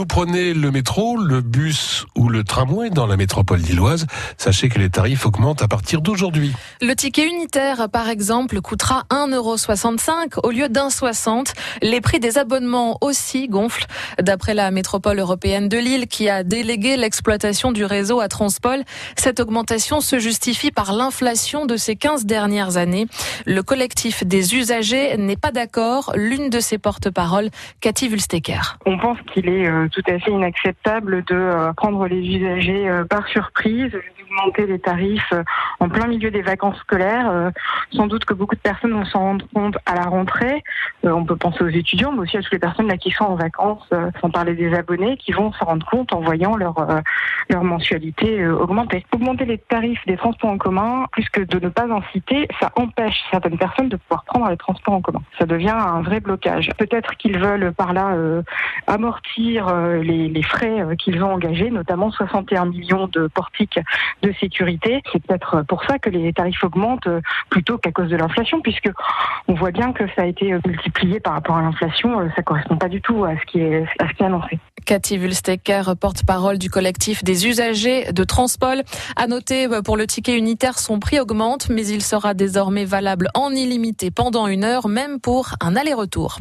Vous prenez le métro, le bus ou le tramway dans la métropole lilloise. Sachez que les tarifs augmentent à partir d'aujourd'hui. Le ticket unitaire, par exemple, coûtera 1,65 € au lieu d'1,60 €. Les prix des abonnements aussi gonflent. D'après la métropole européenne de Lille, qui a délégué l'exploitation du réseau à Transpol, cette augmentation se justifie par l'inflation de ces 15 dernières années. Le collectif des usagers n'est pas d'accord. L'une de ses porte-paroles, Cathy Wulsteker. On pense qu'il est tout à fait inacceptable de prendre les usagers par surprise, d'augmenter les tarifs en plein milieu des vacances scolaires. Sans doute que beaucoup de personnes vont s'en rendre compte à la rentrée. On peut penser aux étudiants, mais aussi à toutes les personnes là qui sont en vacances, sans parler des abonnés, qui vont s'en rendre compte en voyant leur mensualité augmenter. Augmenter les tarifs des transports en commun, plus que de ne pas inciter, ça empêche certaines personnes de pouvoir prendre les transports en commun. Ça devient un vrai blocage. Peut-être qu'ils veulent par là amortir les frais qu'ils ont engagés, notamment 61 millions de portiques de sécurité. C'est peut-être pour ça que les tarifs augmentent plutôt qu'à cause de l'inflation, puisque on voit bien que ça a été multiplié par rapport à l'inflation. Ça correspond pas du tout à ce qui est annoncé. Cathy Wulsteker, porte-parole du collectif des usagers de Transpol. À noter, pour le ticket unitaire, son prix augmente, mais il sera désormais valable en illimité pendant 1 heure, même pour un aller-retour.